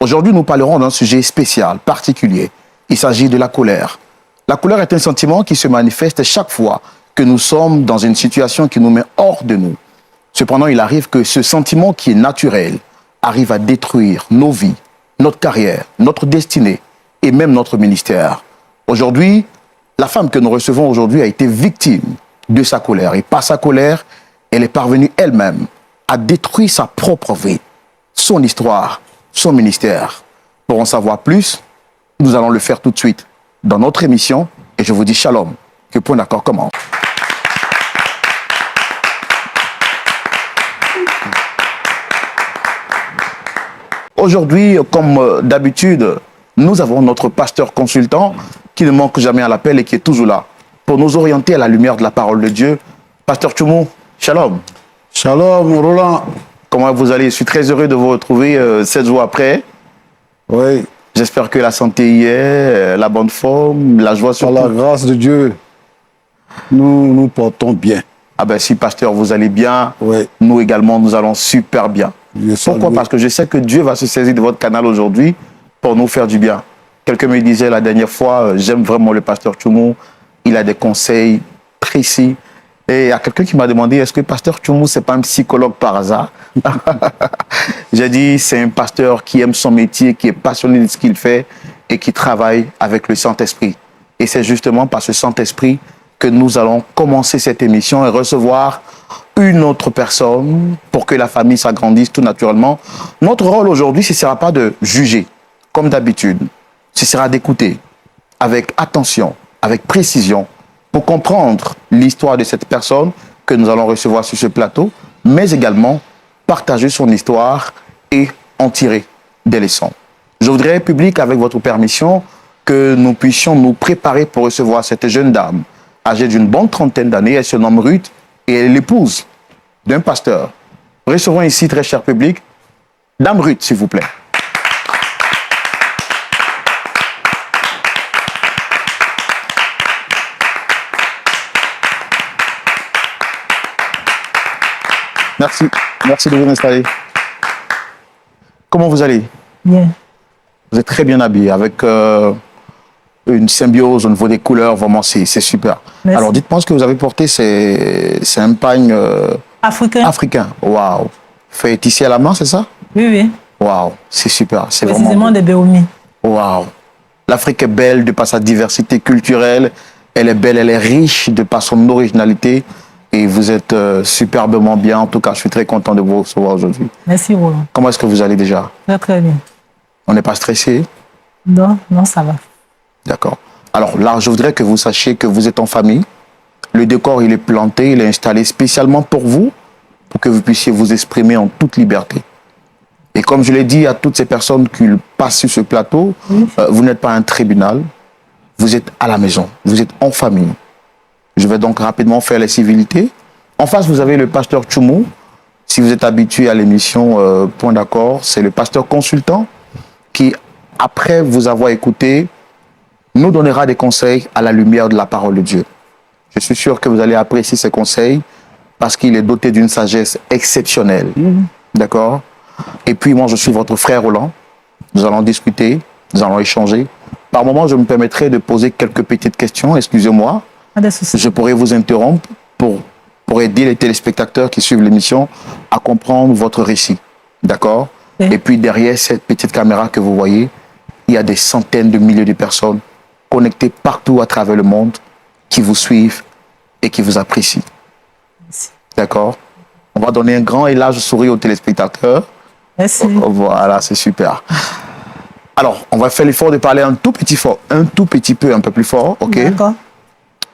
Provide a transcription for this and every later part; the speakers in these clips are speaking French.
Aujourd'hui, nous parlerons d'un sujet spécial, particulier. Il s'agit de la colère. La colère est un sentiment qui se manifeste chaque fois que nous sommes dans une situation qui nous met hors de nous. Cependant, il arrive que ce sentiment qui est naturel arrive à détruire nos vies, notre carrière, notre destinée et même notre ministère. Aujourd'hui, la femme que nous recevons aujourd'hui a été victime de sa colère. Et par sa colère, elle est parvenue elle-même à détruire sa propre vie, son histoire, son ministère. Pour en savoir plus, nous allons le faire tout de suite dans notre émission. Et je vous dis shalom, que Point d'accord commence. Aujourd'hui, comme d'habitude, nous avons notre pasteur consultant qui ne manque jamais à l'appel et qui est toujours là pour nous orienter à la lumière de la parole de Dieu. Pasteur Tchoumou, shalom. Shalom, Roland. Comment vous allez? Je suis très heureux de vous retrouver 7 jours après. Oui. J'espère que la santé y est, la bonne forme, la joie surtout. Par la grâce de Dieu, nous nous portons bien. Ah ben si, pasteur, vous allez bien, oui. Nous également, nous allons super bien. Pourquoi? Parce que je sais que Dieu va se saisir de votre canal aujourd'hui pour nous faire du bien. Quelqu'un me disait la dernière fois, j'aime vraiment le pasteur Tchoumou, il a des conseils précis. Et il y a quelqu'un qui m'a demandé, est-ce que pasteur Tchoumou, c'est pas un psychologue par hasard? J'ai dit, c'est un pasteur qui aime son métier, qui est passionné de ce qu'il fait et qui travaille avec le Saint-Esprit. Et c'est justement par ce Saint-Esprit que nous allons commencer cette émission et recevoir une autre personne pour que la famille s'agrandisse tout naturellement. Notre rôle aujourd'hui, ce ne sera pas de juger, comme d'habitude. Ce sera d'écouter avec attention, avec précision, pour comprendre l'histoire de cette personne que nous allons recevoir sur ce plateau, mais également partager son histoire et en tirer des leçons. Je voudrais, public, avec votre permission, que nous puissions nous préparer pour recevoir cette jeune dame, âgée d'une bonne trentaine d'années. Elle se nomme Ruth et elle est l'épouse d'un pasteur. Recevons ici, très cher public, Dame Ruth, s'il vous plaît. Merci. Merci de vous installer. Comment vous allez? Bien. Vous êtes très bien habillé, avec une symbiose au niveau des couleurs, vraiment, c'est super. Merci. Alors, dites-moi ce que vous avez porté, c'est un pagne africain. Waouh. Fait ici à la main, c'est ça? Oui, oui. Waouh, c'est super. C'est précisément vraiment... des Béoumi. Waouh. L'Afrique est belle de par sa diversité culturelle. Elle est belle, elle est riche de par son originalité. Et vous êtes superbement bien. En tout cas, je suis très content de vous recevoir aujourd'hui. Merci, Roland. Comment est-ce que vous allez déjà? Très, très bien. On n'est pas stressé? Non, non, ça va. D'accord. Alors là, je voudrais que vous sachiez que vous êtes en famille. Le décor, il est planté, il est installé spécialement pour vous, pour que vous puissiez vous exprimer en toute liberté. Et comme je l'ai dit à toutes ces personnes qui passent sur ce plateau, oui. Vous n'êtes pas un tribunal, vous êtes à la maison, vous êtes en famille. Je vais donc rapidement faire les civilités. En face, vous avez le pasteur Tchoumou. Si vous êtes habitué à l'émission Point d'accord, c'est le pasteur consultant qui, après vous avoir écouté, nous donnera des conseils à la lumière de la parole de Dieu. Je suis sûr que vous allez apprécier ces conseils parce qu'il est doté d'une sagesse exceptionnelle. D'accord? Et puis moi, je suis votre frère Roland. Nous allons discuter, nous allons échanger. Par moments, je me permettrai de poser quelques petites questions, excusez-moi. Je pourrais vous interrompre pour aider les téléspectateurs qui suivent l'émission à comprendre votre récit. D'accord? Et puis derrière cette petite caméra que vous voyez, il y a des centaines de milliers de personnes connectées partout à travers le monde qui vous suivent et qui vous apprécient. D'accord? On va donner un grand et large sourire aux téléspectateurs. Merci. Voilà, c'est super. Alors, on va faire l'effort de parler un tout petit peu, un peu plus fort, ok? D'accord.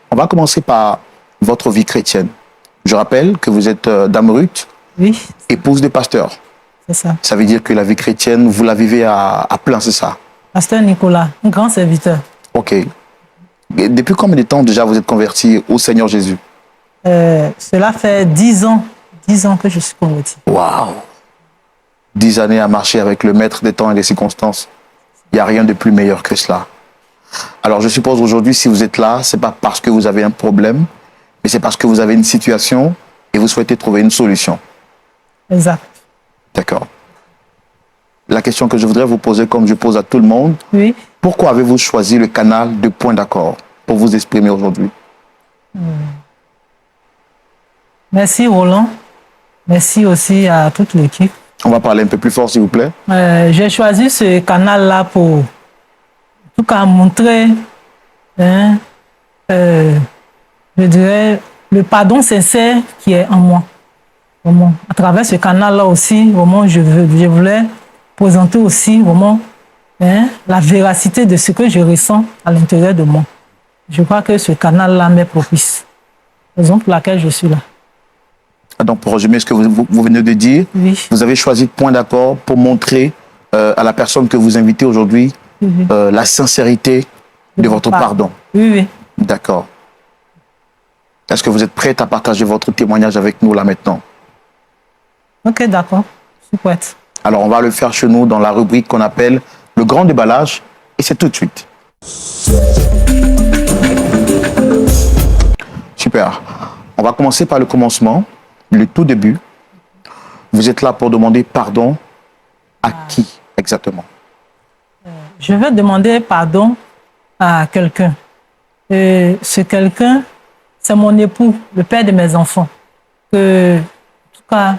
On va commencer par votre vie chrétienne. Je rappelle que vous êtes Dame Ruth, oui, épouse de pasteur. C'est ça. Ça veut dire que la vie chrétienne, vous la vivez à plein, c'est ça? Pasteur Nicolas, un grand serviteur. Ok. Et depuis combien de temps déjà vous êtes converti au Seigneur Jésus? Cela fait 10 ans. 10 ans que je suis converti. Waouh! 10 années à marcher avec le maître des temps et des circonstances. Il n'y a rien de plus meilleur que cela. Alors je suppose aujourd'hui, si vous êtes là, ce n'est pas parce que vous avez un problème, mais c'est parce que vous avez une situation et vous souhaitez trouver une solution. Exact. D'accord. la question que je voudrais vous poser, comme je pose à tout le monde, Oui. pourquoi avez-vous choisi le canal de Point d'accord pour vous exprimer aujourd'hui? Merci Roland. Merci aussi à toute l'équipe. On va parler un peu plus fort, s'il vous plaît. J'ai choisi ce canal-là pour, en tout cas, montrer, hein, je dirais, le pardon sincère qui est en moi. Vraiment. À travers ce canal-là aussi, vraiment, je voulais présenter aussi vraiment, hein, la véracité de ce que je ressens à l'intérieur de moi. Je crois que ce canal-là m'est propice. Raison pour laquelle je suis là. Donc, pour résumer ce que vous venez de dire, Oui. vous avez choisi Point d'accord pour montrer à la personne que vous invitez aujourd'hui Oui. la sincérité de votre pardon. Oui, oui. D'accord. Est-ce que vous êtes prête à partager votre témoignage avec nous là maintenant? Ok, d'accord. Je suis prête. Alors, on va le faire chez nous dans la rubrique qu'on appelle le grand déballage et c'est tout de suite. Super. On va commencer par le commencement, le tout début. Vous êtes là pour demander pardon à qui exactement? Je vais demander pardon à quelqu'un. Et ce quelqu'un, c'est mon époux, le père de mes enfants. Que, en tout cas,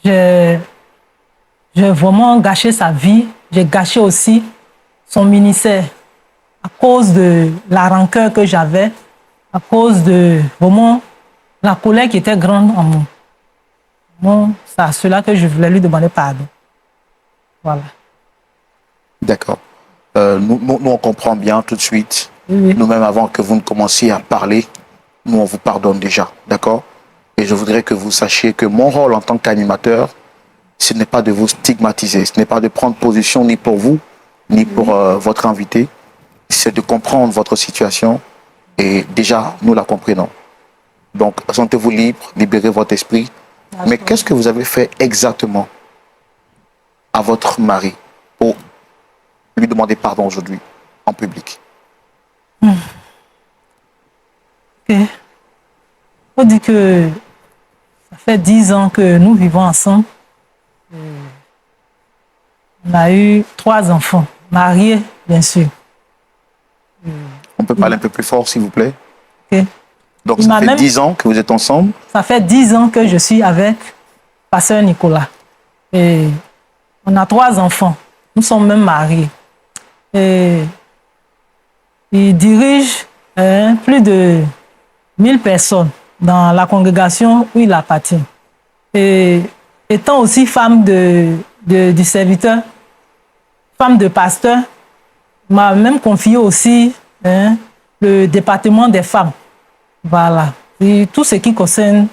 j'ai vraiment gâché sa vie. J'ai gâché aussi son ministère à cause de la rancœur que j'avais, à cause de vraiment la colère qui était grande en moi. Bon, c'est à cela que je voulais lui demander pardon. Voilà. D'accord. Nous, on comprend bien tout de suite. Oui, oui. Nous-mêmes, avant que vous ne commenciez à parler, nous, on vous pardonne déjà. D'accord? Et je voudrais que vous sachiez que mon rôle en tant qu'animateur, ce n'est pas de vous stigmatiser, ce n'est pas de prendre position ni pour vous, ni pour votre invité. C'est de comprendre votre situation et déjà, nous la comprenons. Donc, sentez-vous libre, libérez votre esprit. Mais qu'est-ce que vous avez fait exactement à votre mari pour lui demander pardon aujourd'hui en public? Ok. On dit que ça fait 10 ans que nous vivons ensemble. On a eu 3 enfants, mariés, bien sûr. On peut parler un peu plus fort, s'il vous plaît? Ok. Donc, Il ça m'a fait même- 10 ans que vous êtes ensemble. Ça fait 10 ans que je suis avec Pasteur Nicolas. Et on a 3 enfants. Nous sommes même mariés. Et il dirige plus de 1000 personnes dans la congrégation où il appartient. Et étant aussi femme du serviteur, femme de pasteur, m'a même confié aussi le département des femmes. Voilà. Et tout ce qui concerne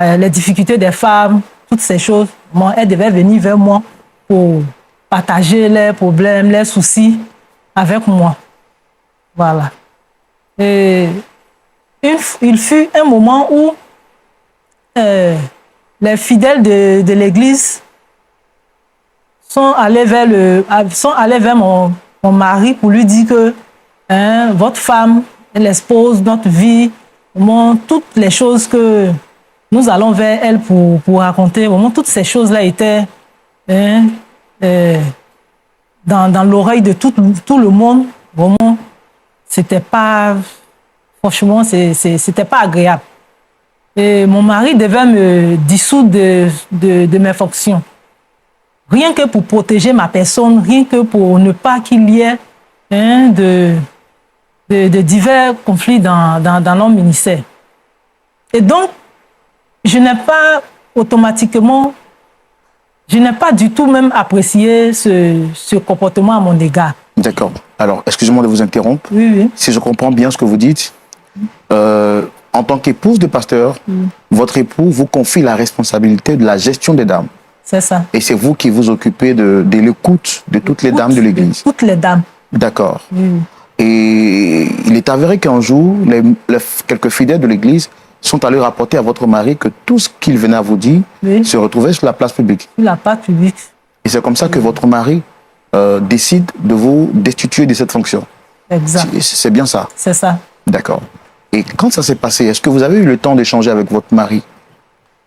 les difficultés des femmes, toutes ces choses, bon, elles devaient venir vers moi pour partager leurs problèmes, leurs soucis avec moi. Voilà. Et il fut un moment où les fidèles de l'Église sont allés vers mon mari pour lui dire que votre femme, elle expose notre vie, vraiment, toutes les choses que nous allons vers elle pour raconter, vraiment, toutes ces choses-là étaient dans l'oreille de tout le monde. Vraiment, c'était pas, franchement, c'était pas agréable. Et mon mari devait me dissoudre de mes fonctions. Rien que pour protéger ma personne, rien que pour ne pas qu'il y ait de divers conflits dans notre ministère. Et donc, je n'ai pas automatiquement, je n'ai pas du tout même apprécié ce comportement à mon égard. D'accord. Alors, excusez-moi de vous interrompre. Oui, oui. Si je comprends bien ce que vous dites, en tant qu'épouse de pasteur, votre époux vous confie la responsabilité de la gestion des dames. C'est ça. Et c'est vous qui vous occupez de l'écoute de toutes les dames de l'Église. Toutes les dames. D'accord. Oui. Et il est avéré qu'un jour, quelques fidèles de l'Église sont allés rapporter à votre mari que tout ce qu'il venait à vous dire Oui. se retrouvait sur la place publique. Sur la part publique. Et c'est comme ça que votre mari décide de vous destituer de cette fonction. Exact. C'est bien ça? C'est ça. D'accord. Et quand ça s'est passé, est-ce que vous avez eu le temps d'échanger avec votre mari?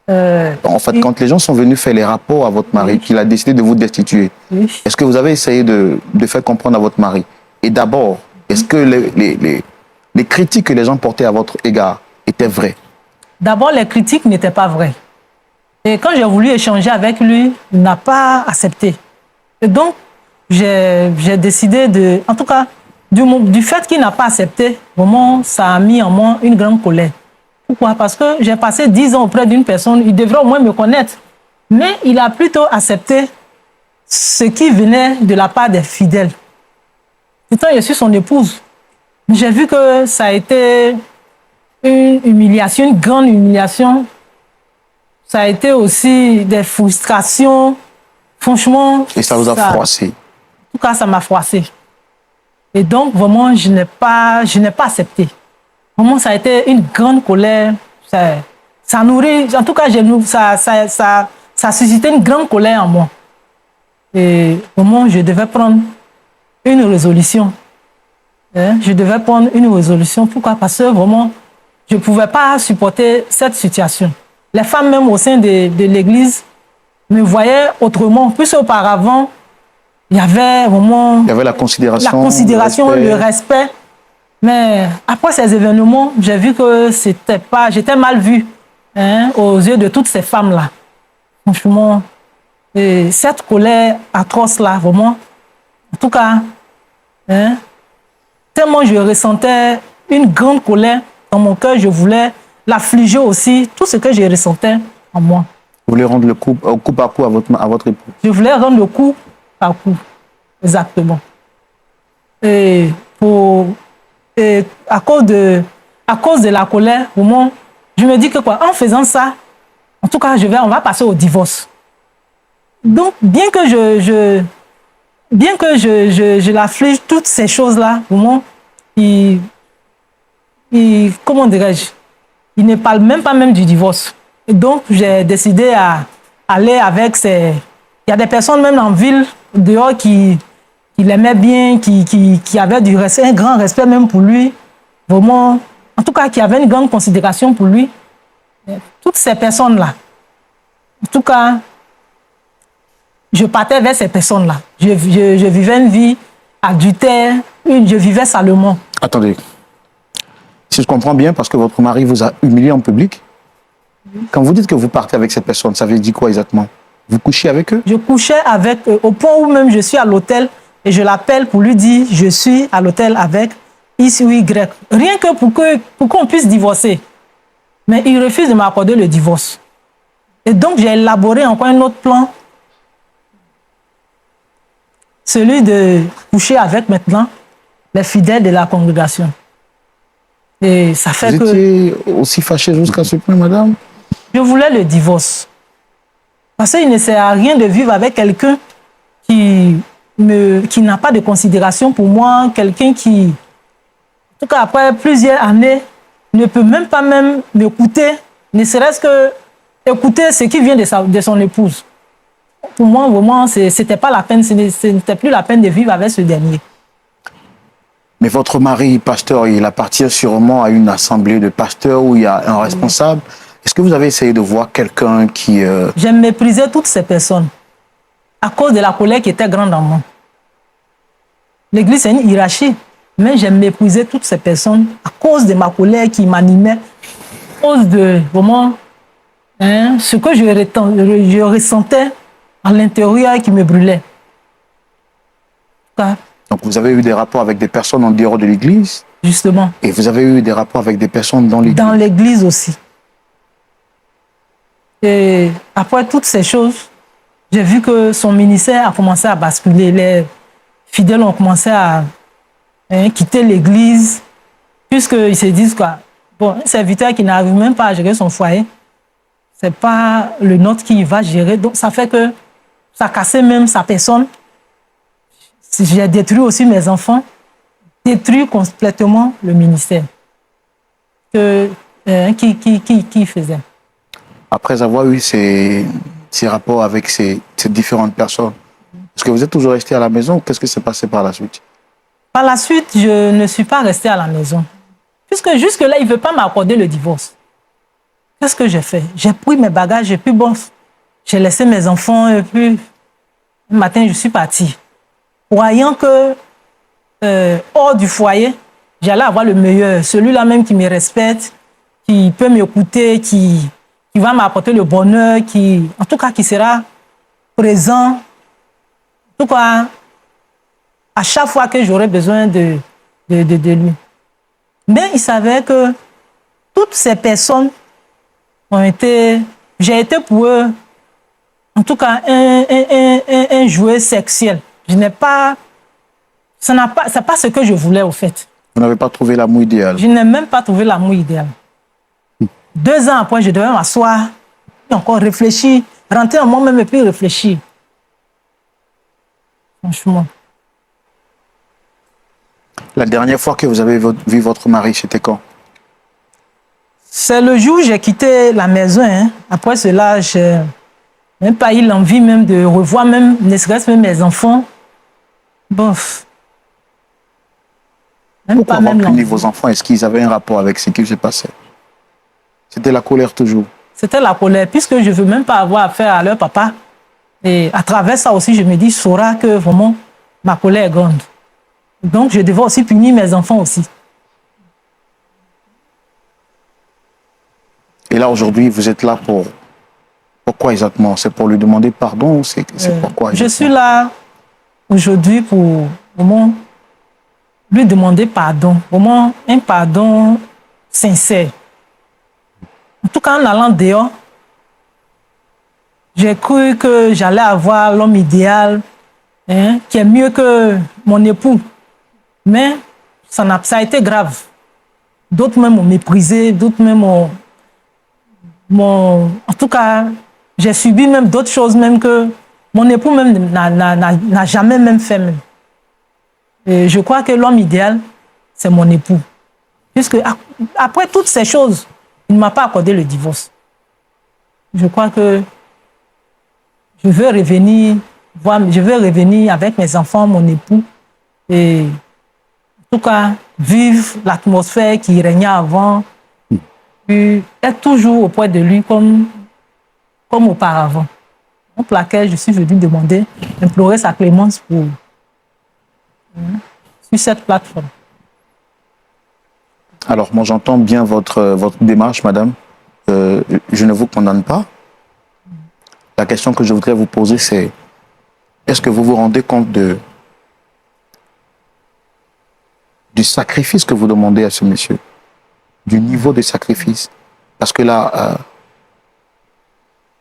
En fait, quand les gens sont venus faire les rapports à votre mari, qu'il a décidé de vous destituer, oui. est-ce que vous avez essayé de faire comprendre à votre mari? Et d'abord, est-ce que les critiques que les gens portaient à votre égard étaient vraies? D'abord, les critiques n'étaient pas vraies. Et quand j'ai voulu échanger avec lui, il n'a pas accepté. Et donc, j'ai décidé de... En tout cas, du fait qu'il n'a pas accepté, vraiment, ça a mis en moi une grande colère. Pourquoi? Parce que j'ai passé 10 ans auprès d'une personne, il devrait au moins me connaître. Mais il a plutôt accepté ce qui venait de la part des fidèles. Pourtant, je suis son épouse. J'ai vu que ça a été une humiliation, une grande humiliation. Ça a été aussi des frustrations. Franchement... Et ça vous a froissé? En tout cas, ça m'a froissé. Et donc, vraiment, je n'ai pas accepté. Vraiment, ça a été une grande colère. Ça nourrit... En tout cas, ça a suscité une grande colère en moi. Et vraiment, je devais prendre une résolution. Je devais prendre une résolution. Pourquoi? Parce que vraiment, je ne pouvais pas supporter cette situation. Les femmes, même au sein de l'église, me voyaient autrement. Plus auparavant, il y avait vraiment... Il y avait la considération, le respect. Mais après ces événements, j'ai vu que j'étais mal vue aux yeux de toutes ces femmes-là. Franchement, et cette colère atroce-là, vraiment, en tout cas, tellement je ressentais une grande colère dans mon cœur, je voulais l'affliger aussi, tout ce que je ressentais en moi. Vous voulez rendre le coup par coup à votre époux? Je voulais rendre le coup par coup, exactement. Et à cause de la colère, au moins, je me dis que quoi, en faisant ça, en tout cas, on va passer au divorce. Donc, bien que je l'afflige, toutes ces choses-là, au moins, comment dirais-je, il ne parle même pas du divorce. Et donc, j'ai décidé à aller avec il y a des personnes même en ville, dehors, qui l'aimaient bien, qui avaient un grand respect même pour lui. Vraiment, en tout cas, qui avaient une grande considération pour lui. Toutes ces personnes-là, en tout cas, je partais vers ces personnes-là. Je vivais une vie adultère, je vivais salement. Attendez. Si je comprends bien, parce que votre mari vous a humilié en public, quand vous dites que vous partez avec ces personnes, ça veut dire quoi exactement? Vous couchez avec eux? Je couchais avec eux, au point où même je suis à l'hôtel et je l'appelle pour lui dire je suis à l'hôtel avec X ou Y. Rien que pour qu'on puisse divorcer. Mais il refuse de m'accorder le divorce. Et donc j'ai élaboré encore un autre plan. Celui de coucher avec maintenant les fidèles de la congrégation. Et ça fait vous étiez aussi fâché jusqu'à ce point, madame? Je voulais le divorce. Parce qu'il ne sert à rien de vivre avec quelqu'un qui n'a pas de considération pour moi, quelqu'un qui, en tout cas après plusieurs années, ne peut même pas m'écouter, ne serait-ce que écouter ce qui vient de son épouse. Pour moi, vraiment, c'était pas la peine, ce n'était plus la peine de vivre avec ce dernier. Mais votre mari, pasteur, il appartient sûrement à une assemblée de pasteurs où il y a un responsable. Est-ce que vous avez essayé de voir quelqu'un qui... J'ai méprisé toutes ces personnes à cause de la colère qui était grande en moi. L'église, c'est une hiérarchie, mais j'ai méprisé toutes ces personnes à cause de ma colère qui m'animait, à cause de vraiment ce que je ressentais à l'intérieur qui me brûlait. Donc vous avez eu des rapports avec des personnes en dehors de l'église? Justement. Et vous avez eu des rapports avec des personnes dans l'église? Dans l'église aussi. Et après toutes ces choses, j'ai vu que son ministère a commencé à basculer. Les fidèles ont commencé à quitter l'église, puisqu'ils se disent quoi. Bon, un serviteur qui n'arrive même pas à gérer son foyer, c'est pas le nôtre qui va gérer. Donc ça fait que ça a cassé même sa personne. J'ai détruit aussi mes enfants, détruit complètement le ministère qui faisait. Après avoir eu ces rapports avec ces différentes personnes, est-ce que vous êtes toujours resté à la maison ou qu'est-ce qui s'est passé par la suite? Par la suite, je ne suis pas restée à la maison. Puisque jusque-là, il ne veut pas m'accorder le divorce. qu'est-ce que j'ai fait? J'ai pris mes bagages et puis bon, j'ai laissé mes enfants et puis le matin, je suis partie. Croyant que hors du foyer, j'allais avoir le meilleur, celui-là même qui me respecte, qui peut m'écouter, qui va m'apporter le bonheur, en tout cas, qui sera présent, en tout cas, à chaque fois que j'aurai besoin de lui. Mais il savait que toutes ces personnes j'ai été pour eux, en tout cas, un jouet sexuel. C'est pas ce que je voulais, au fait. Vous n'avez pas trouvé l'amour idéal? Je n'ai même pas trouvé l'amour idéal. 2 ans après, je devais m'asseoir et encore réfléchir, rentrer en moi-même et puis réfléchir. Franchement. La dernière fois que vous avez vu votre mari, c'était quand? C'est le jour où j'ai quitté la maison. Hein. Après cela, je n'ai même pas eu l'envie même de revoir même, ne serait-ce même mes enfants. Bof. Pourquoi avoir puni vos enfants? Est-ce qu'ils avaient un rapport avec ce qui se passait? C'était la colère toujours? C'était la colère, puisque je ne veux même pas avoir affaire à leur papa. Et à travers ça aussi, je me dis, saura que vraiment, ma colère est grande. Donc, je devais aussi punir mes enfants aussi. Et là, aujourd'hui, vous êtes là pour... Pourquoi exactement? C'est pour lui demander pardon ou c'est pourquoi exactement? Je suis là aujourd'hui pour vraiment lui demander pardon. Vraiment un pardon sincère. En tout cas, en allant dehors, j'ai cru que j'allais avoir l'homme idéal, hein, qui est mieux que mon époux. Mais ça a été grave. D'autres même m'ont méprisé, d'autres même m'ont... En tout cas, j'ai subi même d'autres choses même que mon époux même n'a jamais même fait. Même. Et je crois que l'homme idéal, c'est mon époux. Puisque après toutes ces choses, il ne m'a pas accordé le divorce. Je crois que je veux revenir avec mes enfants, mon époux, et en tout cas, vivre l'atmosphère qui régnait avant, puis être toujours auprès de lui comme auparavant. Pour laquelle je suis venue demander, implorer sa clémence sur cette plateforme. Alors, moi, j'entends bien votre démarche, madame. Je ne vous condamne pas. La question que je voudrais vous poser, c'est est-ce que vous vous rendez compte du sacrifice que vous demandez à ce monsieur? Du niveau de sacrifice? Parce que là,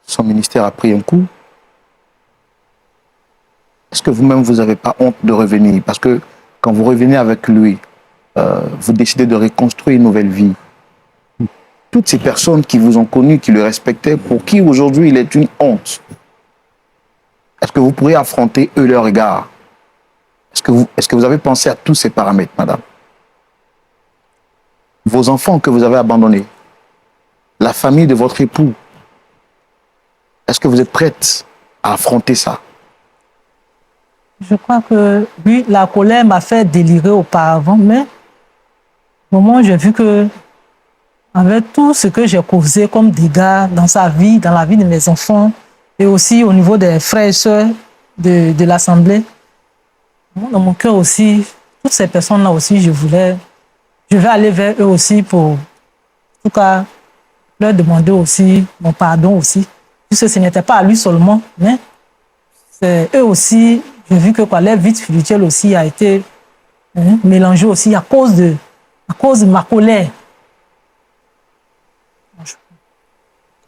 son ministère a pris un coup. Est-ce que vous-même, vous n'avez pas honte de revenir? Parce que quand vous revenez avec lui, vous décidez de reconstruire une nouvelle vie. Toutes ces personnes qui vous ont connu, qui le respectaient, pour qui aujourd'hui il est une honte. Est-ce que vous pourriez affronter eux leur regard? Est-ce que vous avez pensé à tous ces paramètres, madame? Vos enfants que vous avez abandonnés, la famille de votre époux, est-ce que vous êtes prête à affronter ça? Je crois que oui, la colère m'a fait délirer auparavant, mais au moment où j'ai vu que, avec tout ce que j'ai causé comme dégâts dans sa vie, dans la vie de mes enfants, et aussi au niveau des frères et sœurs de l'Assemblée, dans mon cœur aussi, toutes ces personnes-là aussi, je vais aller vers eux aussi pour, en tout cas, leur demander aussi mon pardon aussi, puisque ce n'était pas à lui seulement, mais c'est eux aussi. J'ai vu que leur vie spirituelle aussi a été mélangée aussi à cause de ma colère.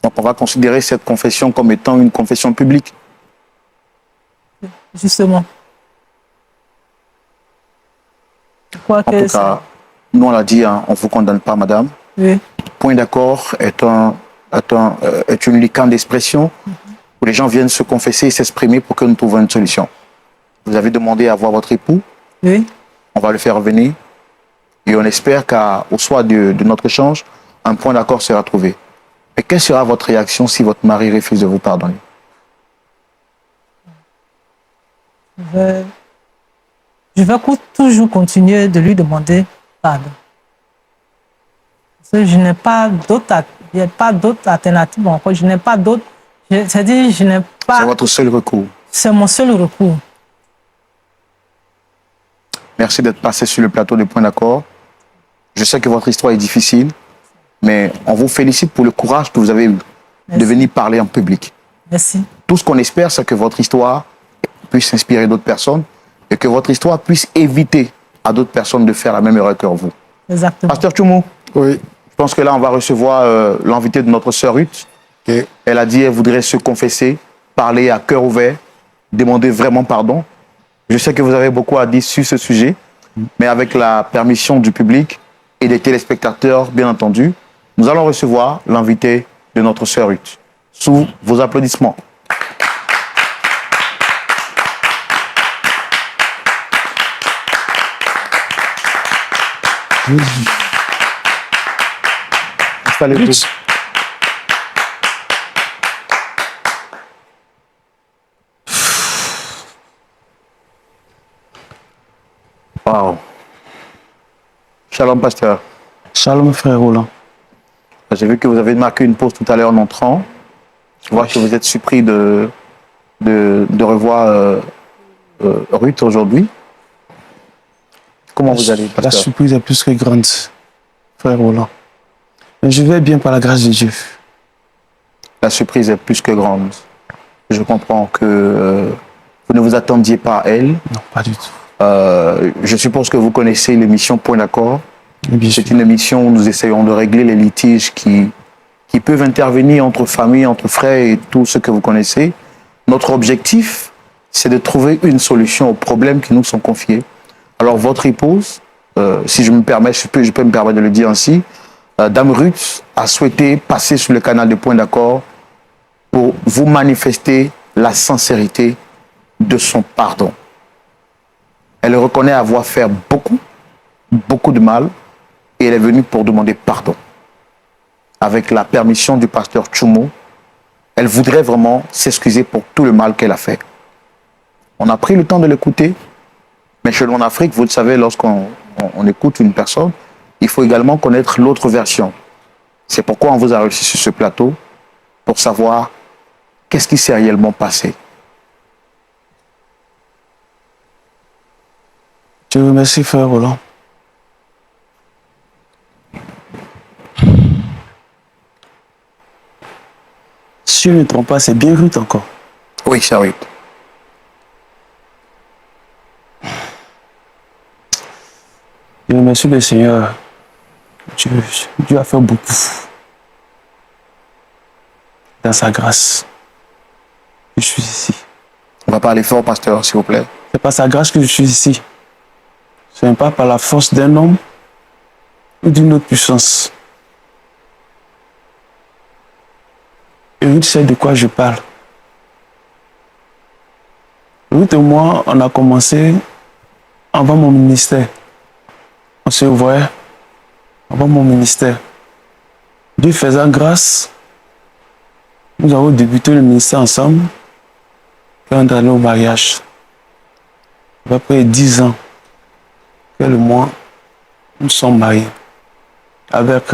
Donc on va considérer cette confession comme étant une confession publique. Justement. Je crois en tout cas, nous on l'a dit, hein, on ne vous condamne pas, madame. Oui. Point d'accord est une licane d'expression où les gens viennent se confesser et s'exprimer pour que nous trouvions une solution. Vous avez demandé à voir votre époux. Oui. On va le faire revenir. Et on espère qu'au soir de notre échange, un point d'accord sera trouvé. Mais quelle sera votre réaction si votre mari refuse de vous pardonner? Je vais toujours continuer de lui demander pardon. Parce que je n'ai pas n'y a pas d'autre alternative encore. Je n'ai pas d'autre. C'est-à-dire, je n'ai pas... C'est votre seul recours. C'est mon seul recours. Merci d'être passé sur le plateau de Point d'accord. Je sais que votre histoire est difficile, mais on vous félicite pour le courage que vous avez eu de venir parler en public. Merci. Tout ce qu'on espère, c'est que votre histoire puisse inspirer d'autres personnes et que votre histoire puisse éviter à d'autres personnes de faire la même erreur que vous. Exactement. Pasteur Tchoumou, Oui. je pense que là, on va recevoir l'invité de notre sœur Ruth. Ok. Elle a dit qu'elle voudrait se confesser, parler à cœur ouvert, demander vraiment pardon. Je sais que vous avez beaucoup à dire sur ce sujet, mais avec la permission du public et des téléspectateurs, bien entendu, nous allons recevoir l'invité de notre sœur Ruth. Sous vos applaudissements. Installez-vous. Wow. Shalom, pasteur. Shalom, frère Roland. J'ai vu que vous avez marqué une pause tout à l'heure en entrant. Je vois que vous êtes surpris de revoir Ruth aujourd'hui. Comment vous allez, La pasteur? surprise est plus que grande, frère Roland. Mais je vais bien par la grâce de Dieu. La surprise est plus que grande. Je comprends que vous ne vous attendiez pas à elle. Non, pas du tout. Je suppose que vous connaissez l'émission Point d'accord. Bien sûr. C'est une émission où nous essayons de régler les litiges qui peuvent intervenir entre familles, entre frères et tout ce que vous connaissez. Notre objectif, c'est de trouver une solution aux problèmes qui nous sont confiés. Alors, votre épouse, si je me permets, je peux me permettre de le dire ainsi, Dame Ruth a souhaité passer sur le canal de Point d'accord pour vous manifester la sincérité de son pardon. Elle reconnaît avoir fait beaucoup de mal et elle est venue pour demander pardon. Avec la permission du pasteur Tchoumou, elle voudrait vraiment s'excuser pour tout le mal qu'elle a fait. On a pris le temps de l'écouter, mais chez nous en Afrique, vous le savez, lorsqu'on écoute une personne, il faut également connaître l'autre version. C'est pourquoi on vous a reçu sur ce plateau, pour savoir qu'est-ce qui s'est réellement passé. Je vous remercie, frère Roland. Si je ne me trompe pas, c'est bien Ruth encore. Oui, c'est Ruth. Je remercie le Seigneur. Dieu a fait beaucoup. Dans sa grâce, je suis ici. On va parler fort, pasteur, s'il vous plaît. C'est par sa grâce que je suis ici. Ce n'est pas par la force d'un homme ou d'une autre puissance. Et Ruth sait de quoi je parle. Ruth et moi, on a commencé avant mon ministère. On se voyait avant mon ministère. Dieu faisant grâce, nous avons débuté le ministère ensemble quand on est allé au mariage. À peu près 10 ans. Quel mois, nous sommes mariés avec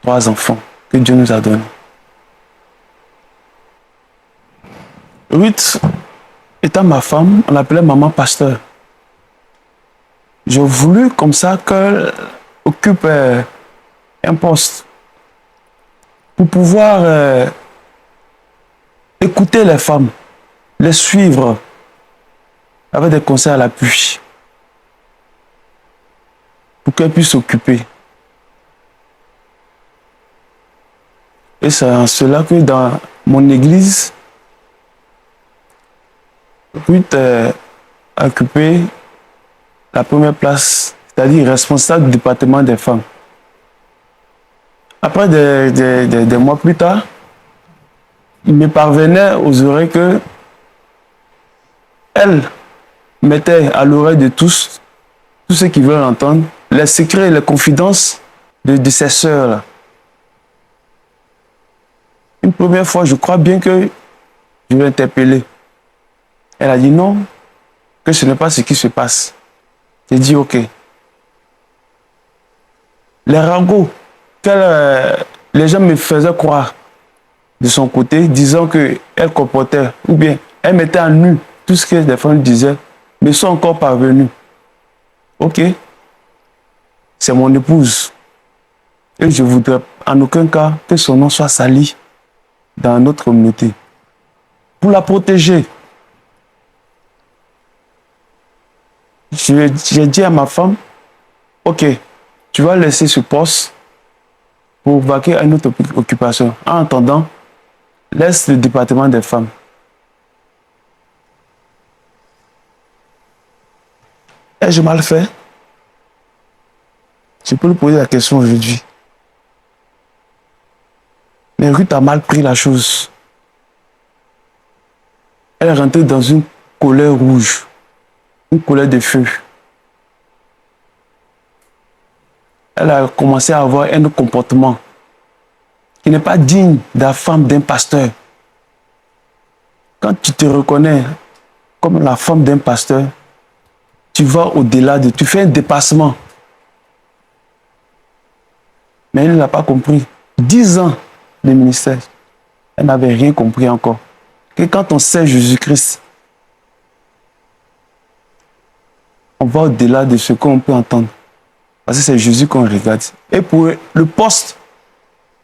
3 enfants que Dieu nous a donnés. Ruth, étant ma femme, on l'appelait maman pasteur. J'ai voulu comme ça qu'elle occupe un poste pour pouvoir écouter les femmes, les suivre avec des conseils à l'appui pour qu'elle puisse s'occuper. Et c'est en cela que dans mon église, Ruth a occupé la première place, c'est-à-dire responsable du département des femmes. Après des mois plus tard, il me parvenait aux oreilles que elle mettait à l'oreille de tous ceux qui veulent entendre, les secrets et les confidences de ses sœurs. Une première fois, je crois bien que je l'ai interpellée. Elle a dit non, que ce n'est pas ce qui se passe. J'ai dit ok. Les ragots qu'elle les gens me faisaient croire de son côté, disant qu'elle comportait, ou bien elle mettait en nu tout ce que les femmes disaient, mais sont encore parvenus. Ok, c'est mon épouse. Et je ne voudrais en aucun cas que son nom soit sali dans notre communauté. Pour la protéger, j'ai dit à ma femme, ok, tu vas laisser ce poste pour vaquer à une autre occupation. En attendant, laisse le département des femmes. Ai-je mal fait? Je peux lui poser la question aujourd'hui. Mais Ruth a mal pris la chose. Elle est rentrée dans une colère rouge, une colère de feu. Elle a commencé à avoir un comportement qui n'est pas digne de la femme d'un pasteur. Quand tu te reconnais comme la femme d'un pasteur, tu vas au-delà tu fais un dépassement. Mais elle n'a pas compris. 10 ans de ministère, elle n'avait rien compris encore. Que quand on sait Jésus-Christ, on va au-delà de ce qu'on peut entendre. Parce que c'est Jésus qu'on regarde. Et pour le poste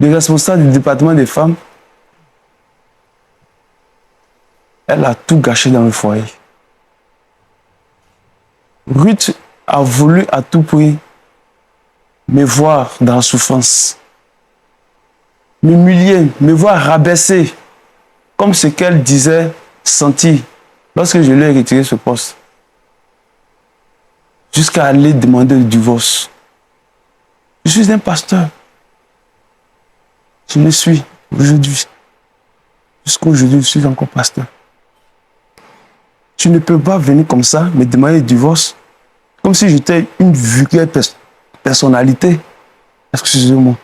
de responsable du département des femmes, elle a tout gâché dans le foyer. Ruth a voulu à tout prix me voir dans la souffrance, m'humilier, me voir rabaisser, comme ce qu'elle disait sentir lorsque je lui ai retiré ce poste, jusqu'à aller demander le divorce. Je suis un pasteur. Je le suis aujourd'hui. Jusqu'à aujourd'hui, je suis encore pasteur. Tu ne peux pas venir comme ça, me demander le divorce, comme si j'étais une vulgaire personnalité. Excusez-moi.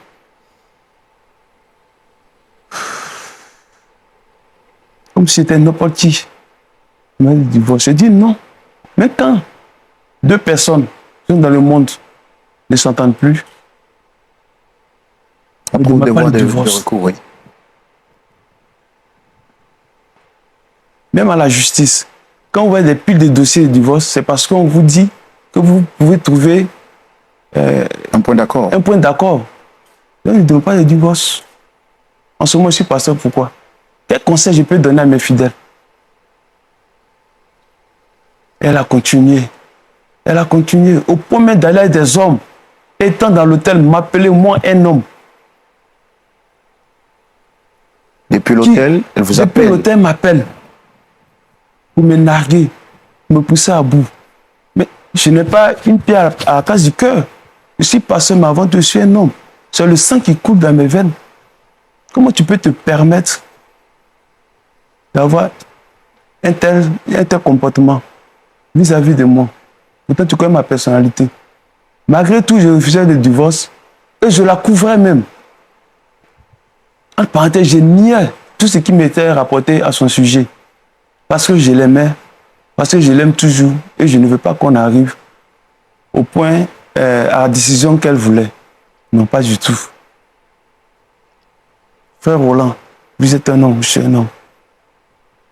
Comme si j'étais n'importe qui. Me demander le divorce. Je dis non. Mais quand 2 personnes sont dans le monde ne s'entendent plus, on peut devoir de recours, oui. Même à la justice, quand vous voyez des piles de dossiers de divorce, c'est parce qu'on vous dit que vous pouvez trouver un point d'accord. Un point d'accord. Donc, ne demande pas de divorce. En ce moment, je suis pasteur, pourquoi? Quel conseil je peux donner à mes fidèles? Elle a continué. Elle a continué. Au point même d'aller avec des hommes, étant dans l'hôtel, m'appeler moi un homme. Depuis l'hôtel, elle vous appelle. Depuis l'hôtel, m'appelle pour me narguer, me pousser à bout. Mais je n'ai pas une pierre à la case du cœur. Je suis pasteur, mais avant tout, je suis un homme. C'est le sang qui coule dans mes veines. Comment tu peux te permettre d'avoir un tel comportement vis-à-vis de moi? Pourtant, tu connais ma personnalité. Malgré tout, je refusais le divorce et je la couvrais même. En parenthèse, je niais tout ce qui m'était rapporté à son sujet. Parce que je l'aimais, parce que je l'aime toujours et je ne veux pas qu'on arrive au point, à la décision qu'elle voulait. Non, pas du tout. Frère Roland, vous êtes un homme, je suis un homme.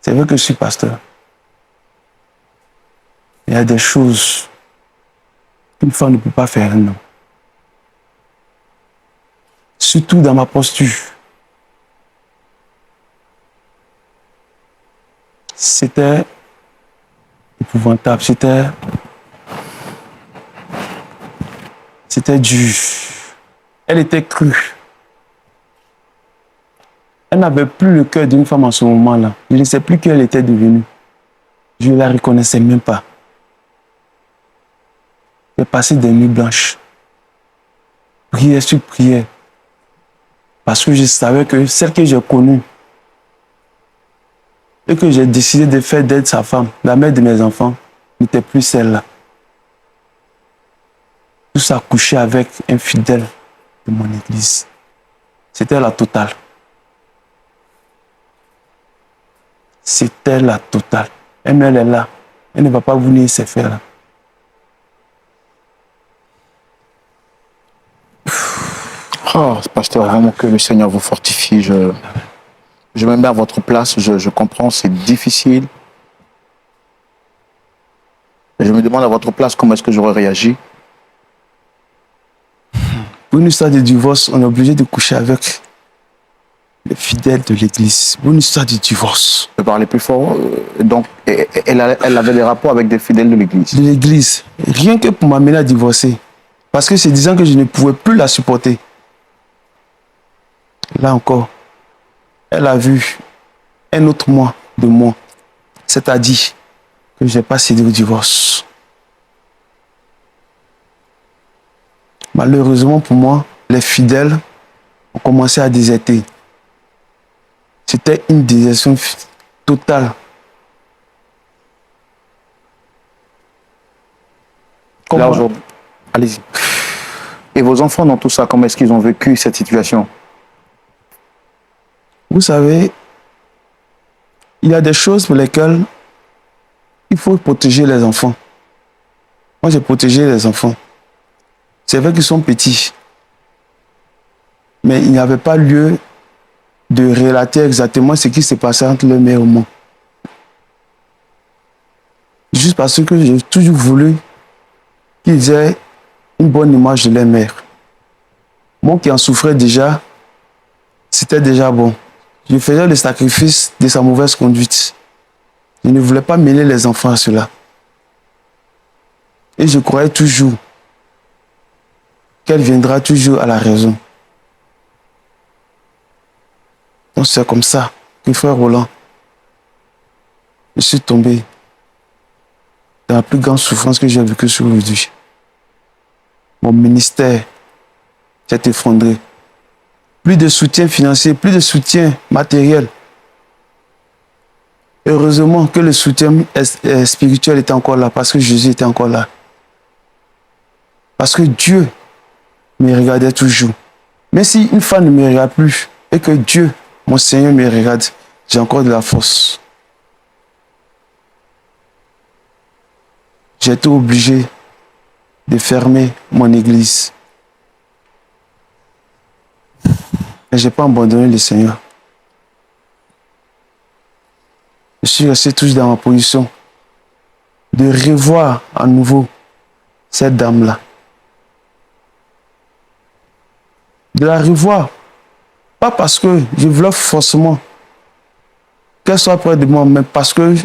C'est vrai que je suis pasteur. Il y a des choses qu'une femme ne peut pas faire un homme. Surtout dans ma posture. C'était épouvantable, c'était dur. Elle était crue. Elle n'avait plus le cœur d'une femme en ce moment-là. Je ne sais plus qui elle était devenue. Je ne la reconnaissais même pas. J'ai passé des nuits blanches. Prière sur prière. Parce que je savais que celle que j'ai connue et que j'ai décidé de faire d'être sa femme, la mère de mes enfants, n'était plus celle-là. Tout ça couché avec un fidèle de mon église. C'était la totale. C'était la totale. Elle est là. Elle ne va pas vous nier ces faits-là. Oh. pasteur, vraiment que le Seigneur vous fortifie. Je me mets à votre place, je comprends, c'est difficile. Je me demande à votre place comment est-ce que j'aurais réagi. Pour une histoire de divorce, on est obligé de coucher avec les fidèles de l'église. Pour une histoire de divorce. Je parlais plus fort. Donc, elle avait des rapports avec des fidèles de l'église. De l'église. Rien que pour m'amener à divorcer. Parce que c'est disant que je ne pouvais plus la supporter. Là encore, elle a vu un autre moi de moi. C'est-à-dire que je n'ai pas cédé au divorce. Malheureusement pour moi, les fidèles ont commencé à déserter. C'était une désertion totale. Là, aujourd'hui, allez-y. Et vos enfants dans tout ça, comment est-ce qu'ils ont vécu cette situation? Vous savez, il y a des choses pour lesquelles il faut protéger les enfants. Moi, j'ai protégé les enfants. C'est vrai qu'ils sont petits. Mais il n'y avait pas lieu de relater exactement ce qui s'est passé entre leur mère et moi. Juste parce que j'ai toujours voulu qu'ils aient une bonne image de leur mère. Moi qui en souffrais déjà, c'était déjà bon. Je faisais le sacrifice de sa mauvaise conduite. Je ne voulais pas mêler les enfants à cela. Et je croyais toujours qu'elle viendra toujours à la raison. Donc c'est comme ça que frère Roland, je suis tombé dans la plus grande souffrance que j'ai vécue sur aujourd'hui. Mon ministère s'est effondré. Plus de soutien financier, plus de soutien matériel. Heureusement que le soutien spirituel était encore là, parce que Jésus était encore là. Parce que Dieu me regardait toujours. Mais si une femme ne me regarde plus, et que Dieu, mon Seigneur, me regarde, j'ai encore de la force. J'ai été obligé de fermer mon église. Mais je n'ai pas abandonné le Seigneur. Je suis resté toujours dans ma position de revoir à nouveau cette dame-là. De la revoir. Pas parce que je voulais forcément qu'elle soit près de moi, mais parce que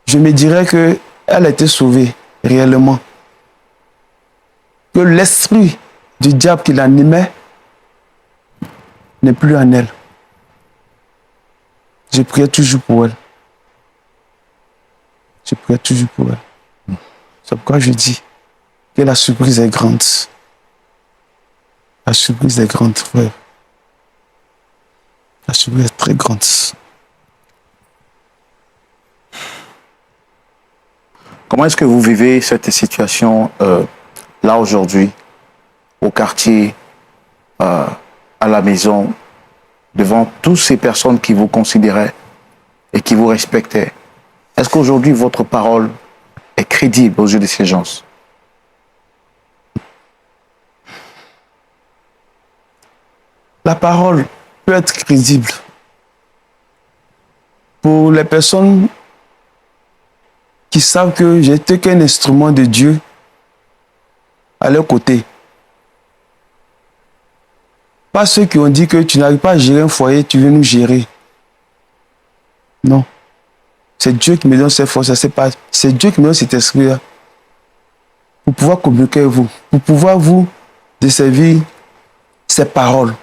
je me dirais qu'elle a été sauvée réellement. Que l'esprit du diable qui l'animait n'est plus en elle. Je priais toujours pour elle. Je priais toujours pour elle. C'est pourquoi je dis que la surprise est grande. La surprise est grande, frère. La surprise est très grande. Comment est-ce que vous vivez cette situation là aujourd'hui, au quartier, à la maison, devant toutes ces personnes qui vous considéraient et qui vous respectaient? Est-ce qu'aujourd'hui votre parole est crédible aux yeux de ces gens? La parole peut être crédible pour les personnes qui savent que j'étais qu'un instrument de Dieu à leur côté. Pas ceux qui ont dit que tu n'arrives pas à gérer un foyer, tu veux nous gérer. Non. C'est Dieu qui me donne cette force, c'est Dieu qui me donne cet esprit-là pour pouvoir communiquer avec vous, pour pouvoir vous desservir ces paroles.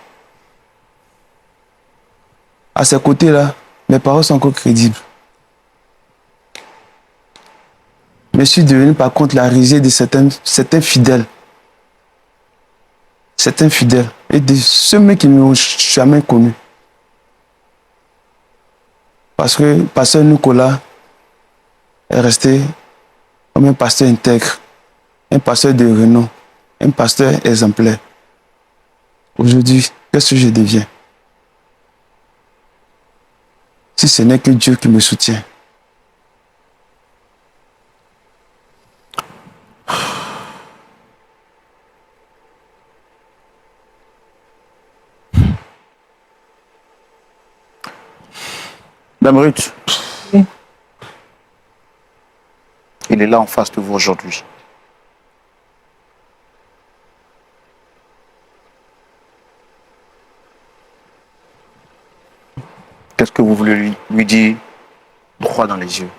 À ces côtés-là, mes paroles sont encore crédibles. Mais je suis devenu par contre la risée de certains fidèles. Certains fidèles. Et de ceux mêmes qui ne m'ont jamais connu. Parce que pasteur Nicolas est resté comme un pasteur intègre, un pasteur de renom, un pasteur exemplaire. Aujourd'hui, qu'est-ce que je deviens? Si ce n'est que Dieu qui me soutient. Dame Ruth, Oui. il est là en face de vous aujourd'hui. Qu'est-ce que vous voulez lui dire droit dans les yeux?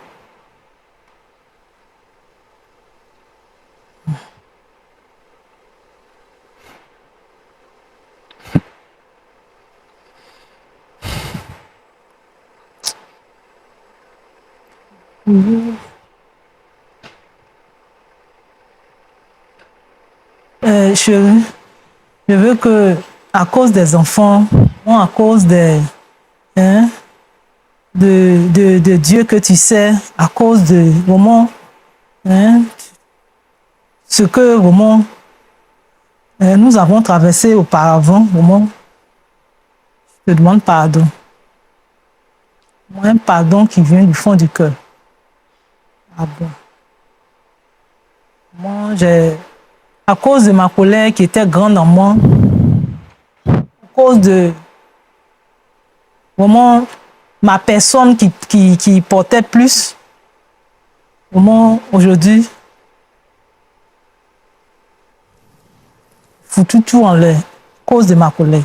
Chérie, je veux que, à cause des enfants, ou à cause hein, de Dieu que tu sais, à cause de vraiment, hein, ce que vraiment nous avons traversé auparavant, vraiment, je te demande pardon. Un pardon qui vient du fond du cœur. Ah bon. Moi, à cause de ma colère qui était grande en moi, à cause de vraiment ma personne qui portait plus, vraiment aujourd'hui, foutu tout en l'air, à cause de ma colère.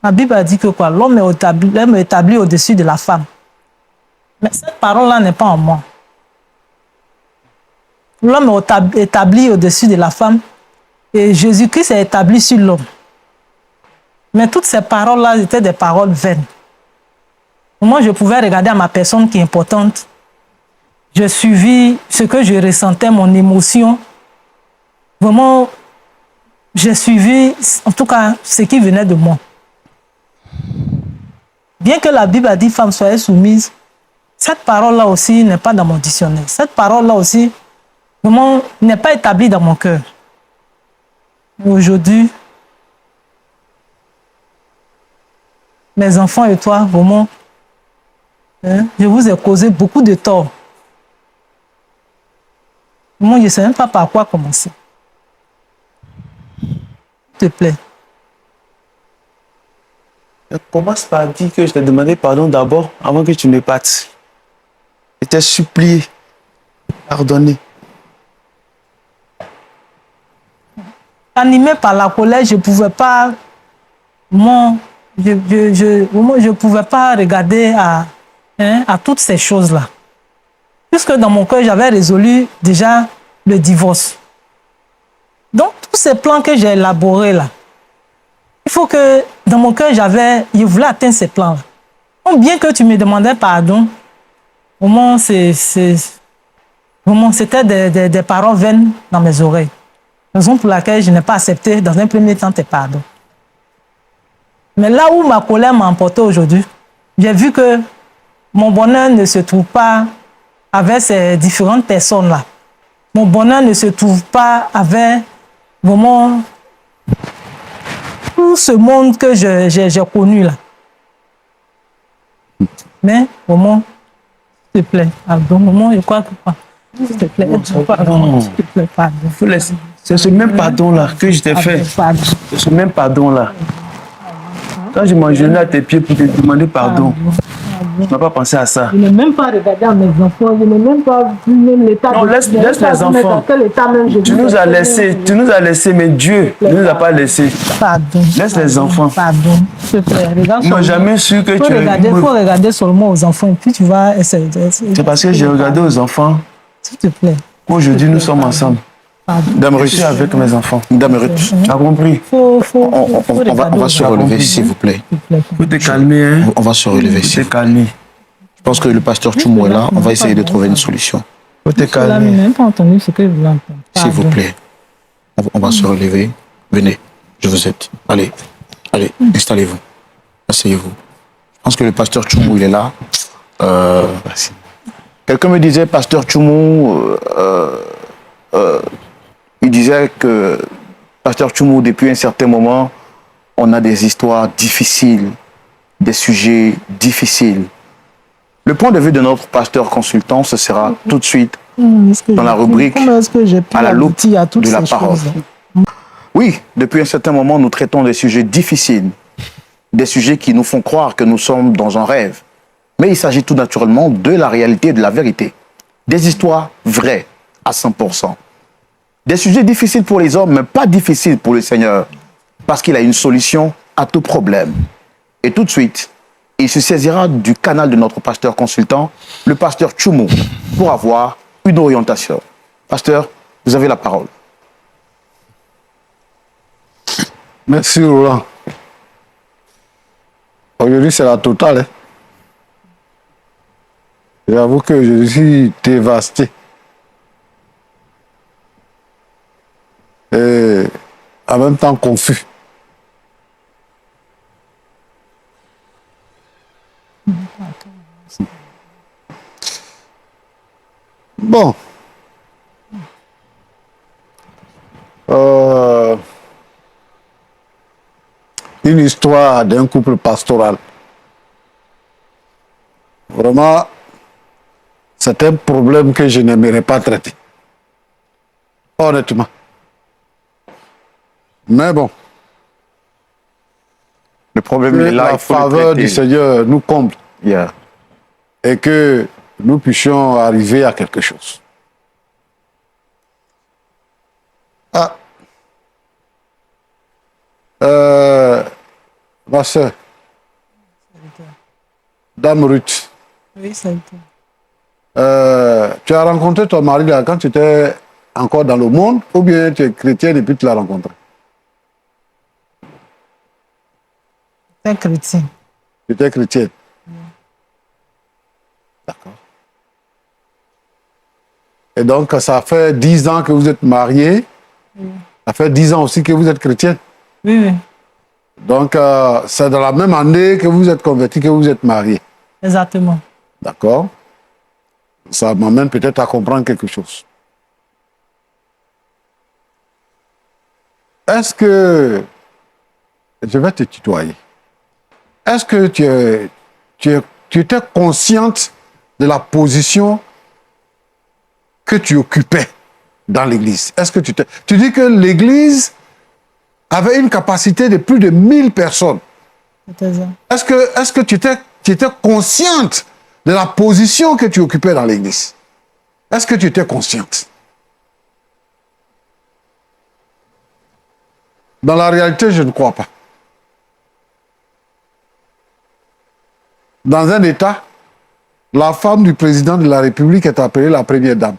La Bible a dit que quoi? L'homme est établi au-dessus de la femme. Mais cette parole-là n'est pas en moi. L'homme est établi au-dessus de la femme et Jésus-Christ est établi sur l'homme. Mais toutes ces paroles-là étaient des paroles vaines. Moi, je pouvais regarder à ma personne qui est importante. Je suivis ce que je ressentais, mon émotion. Vraiment, j'ai suivi, en tout cas, ce qui venait de moi. Bien que la Bible a dit « Femme, soyez soumise », cette parole-là aussi n'est pas dans mon dictionnaire. Cette parole-là aussi, vraiment, n'est pas établie dans mon cœur. Aujourd'hui, mes enfants et toi, vraiment, hein, je vous ai causé beaucoup de tort. Moi, je ne sais même pas par quoi commencer. S'il te plaît. Commence par dire que je t'ai demandé pardon d'abord avant que tu ne partes. Je t'ai supplié. Pardonner. Animé par la colère, je ne pouvais pas. Moi, je pouvais pas regarder à toutes ces choses-là. Puisque dans mon cœur, j'avais résolu déjà le divorce. Donc, tous ces plans que j'ai élaborés là, il faut que dans mon cœur, je voulais atteindre ces plans-là. Donc, bien que tu me demandais pardon, vraiment, c'était des paroles vaines dans mes oreilles. Raison pour laquelle je n'ai pas accepté dans un premier temps tes pardons. Mais là où ma colère m'a emporté aujourd'hui, j'ai vu que mon bonheur ne se trouve pas avec ces différentes personnes-là. Mon bonheur ne se trouve pas avec vraiment tout ce monde que j'ai connu là. Mais vraiment, s'il te plaît, pardon, moment, je crois que pas. S'il te plaît, pardon. S'il te plaît, pardon. C'est ce même pardon-là que je t'ai fait. C'est ce même pardon-là. Quand je m'agenouille à tes pieds pour te demander pardon, je n'ai pas pensé à ça. Je n'ai même pas regardé à mes enfants, je n'ai même pas vu même l'état. Non, laisse les enfants. Tu nous as laissés, mais Dieu ne nous a pas laissés. Pardon. Laisse les enfants. Pardon. S'il te plaît, regarde. Moi, jamais su que tu Il faut regarder seulement aux enfants, puis tu vas essayer. C'est parce que j'ai regardé aux enfants. S'il te plaît. Aujourd'hui, nous sommes ensemble. Dame Ruth. Je suis avec mes enfants. Dame Ruth. Tu as compris? On va se relever, s'il vous plaît. Faut te calmer, hein? On va se relever, s'il vous plaît. calmer. Je pense que le pasteur Tchoumou est là. On va essayer de trouver une solution. Faut te Je n'ai calmer. même pas entendu ce que je voulais entendre. S'il vous plaît. On va se relever. Venez, je vous aide. Allez, allez, installez-vous. Asseyez-vous. Je pense que le pasteur Tchoumou, il est là. Quelqu'un me disait, pasteur Tchoumou, il disait que, pasteur Tchoumou, depuis un certain moment, on a des histoires difficiles, des sujets difficiles. Le point de vue de notre pasteur consultant, ce sera tout de suite dans la rubrique à la loupe de la parole. Oui, depuis un certain moment, nous traitons des sujets difficiles. des sujets qui nous font croire que nous sommes dans un rêve. Mais il s'agit tout naturellement de la réalité et de la vérité. Des histoires vraies à 100%. Des sujets difficiles pour les hommes, mais pas difficiles pour le Seigneur, parce qu'il a une solution à tout problème. Et tout de suite, il se saisira du canal de notre pasteur consultant, le pasteur Tchoumou, pour avoir une orientation. Pasteur, vous avez la parole. Merci Roland. Aujourd'hui, c'est la totale. Hein. J'avoue que je suis dévasté. Et en même temps confus. Bon. Une histoire d'un couple pastoral. Vraiment, c'est un problème que je n'aimerais pas traiter. Honnêtement. Mais bon. Le problème Que est là, la il faut le faveur traiter. du Seigneur nous comble. Yeah. Et que nous puissions arriver à quelque chose. Ah. Ma soeur, Dame Ruth, Oui, ça a été. tu as rencontré ton mari là quand tu étais encore dans le monde ou bien tu es chrétienne et puis tu l'as rencontré? C'est un chrétien. Tu étais chrétienne. D'accord. Et donc, ça fait 10 ans que vous êtes mariés. Ça fait 10 ans aussi que vous êtes chrétienne. Oui, oui, Donc, c'est dans la même année que vous êtes convertis, que vous êtes mariés. exactement. D'accord? Ça m'amène peut-être à comprendre quelque chose. Est-ce que... Je vais te tutoyer. Est-ce que tu étais consciente de la position que tu occupais dans l'Église? Est-ce que tu dis que l'Église avait une capacité de plus de 1000 personnes. C'était ça. Est-ce que tu étais consciente de la position que tu occupais dans l'Église? Est-ce que tu étais consciente? Dans la réalité, je ne crois pas. Dans un État, la femme du président de la République est appelée la première dame.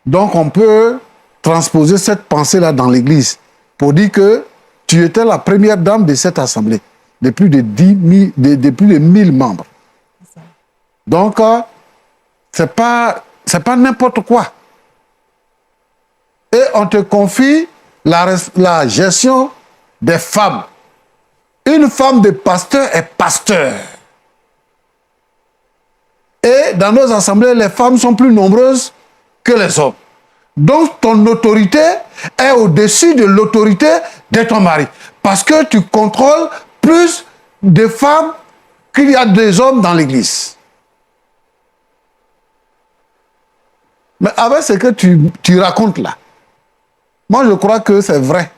Donc, on peut transposer cette pensée-là dans l'Église pour dire que tu étais la première dame de cette assemblée, de plus de 1000 membres. Donc, c'est pas n'importe quoi. Et on te confie la gestion des femmes. Une femme de pasteur est pasteur. Et dans nos assemblées, les femmes sont plus nombreuses que les hommes. Donc, ton autorité est au-dessus de l'autorité de ton mari. Parce que tu contrôles plus de femmes qu'il y a des hommes dans l'église. Mais avec ce que tu racontes là, moi je crois que c'est vrai.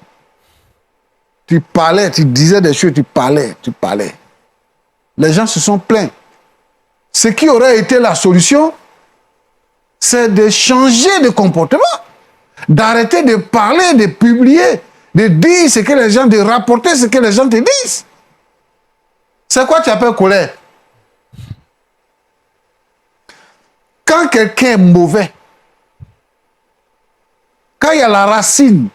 Tu parlais, tu disais des choses, tu parlais. Les gens se sont plaints. Ce qui aurait été la solution, c'est de changer de comportement, d'arrêter de parler, de publier, de dire ce que les gens, de rapporter ce que les gens te disent. C'est quoi tu appelles colère? Quand quelqu'un est mauvais, quand il y a la racine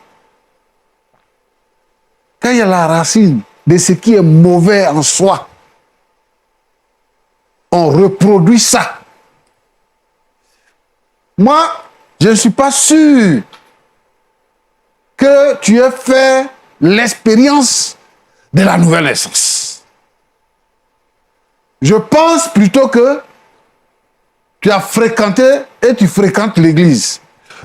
de ce qui est mauvais en soi, on reproduit ça. Moi, je ne suis pas sûr que tu aies fait l'expérience de la nouvelle naissance. Je pense plutôt que tu as fréquenté et tu fréquentes l'église.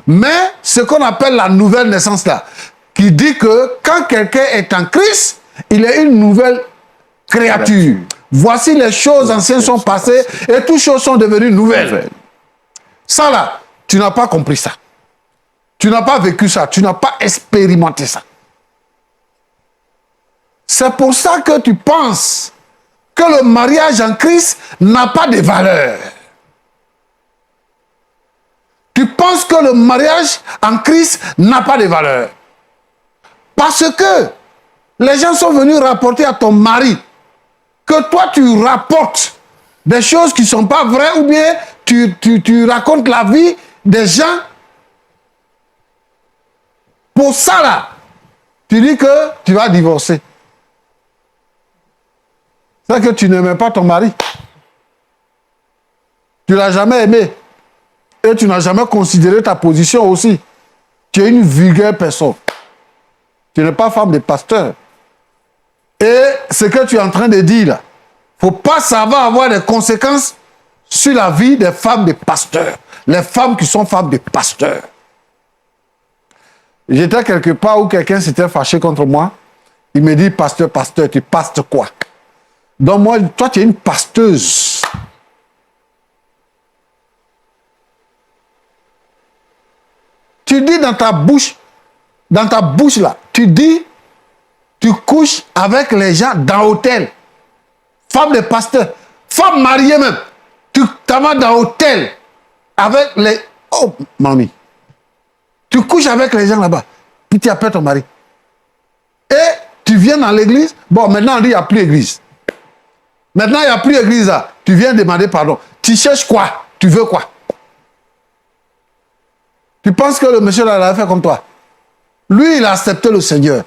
Mais ce qu'on appelle la nouvelle naissance là, qui dit que quand quelqu'un est en Christ, il est une nouvelle créature. Voici les choses anciennes sont passées et toutes choses sont devenues nouvelles. Ça là, tu n'as pas compris ça. Tu n'as pas vécu ça. Tu n'as pas expérimenté ça. C'est pour ça que tu penses que le mariage en Christ n'a pas de valeur. Tu penses que le mariage en Christ n'a pas de valeur. Parce que les gens sont venus rapporter à ton mari que toi tu rapportes des choses qui ne sont pas vraies, ou bien tu racontes la vie des gens. Pour ça là, tu dis que tu vas divorcer. C'est que tu n'aimais pas ton mari. Tu ne l'as jamais aimé. Et tu n'as jamais considéré ta position aussi. Tu es une vulgaire personne. Tu n'es pas femme de pasteur. Et ce que tu es en train de dire là, il ne faut pas savoir avoir des conséquences sur la vie des femmes de pasteurs. Les femmes qui sont femmes de pasteurs. J'étais quelque part où quelqu'un s'était fâché contre moi. Il me dit, pasteur, tu pastes quoi? Donc moi, toi, tu es une pasteuse. Tu dis dans ta bouche là, tu dis, tu couches avec les gens dans l'hôtel. Femme de pasteur, femme mariée même. Tu t'en vas dans l'hôtel avec les... Oh, mamie. Tu couches avec les gens là-bas, puis tu appelles ton mari. Et tu viens dans l'église. Bon, maintenant on dit, il n'y a plus d'église. Maintenant, il n'y a plus d'église là. Tu viens demander pardon. Tu cherches quoi? Tu veux quoi? Tu penses que le monsieur là, il a fait comme toi? Lui, il a accepté le Seigneur.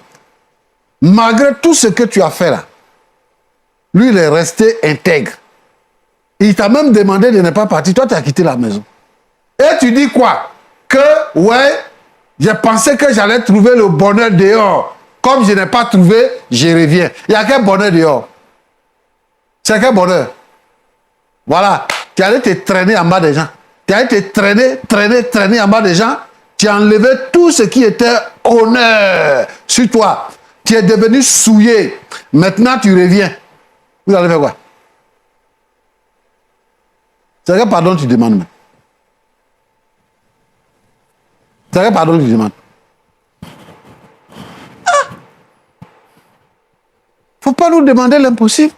Malgré tout ce que tu as fait là, lui, il est resté intègre. Il t'a même demandé de ne pas partir. Toi, tu as quitté la maison. Et tu dis quoi? Que, ouais, j'ai pensé que j'allais trouver le bonheur dehors. Comme je n'ai pas trouvé, je reviens. Il y a quel bonheur dehors? C'est quel bonheur? Voilà. Tu allais te traîner en bas des gens. Tu allais te traîner en bas des gens. Tu as enlevé tout ce qui était honneur sur toi. Tu es devenu souillé. Maintenant, tu reviens. Vous allez faire quoi? C'est quel pardon tu demandes? C'est quel pardon tu demandes? Faut pas nous demander l'impossible.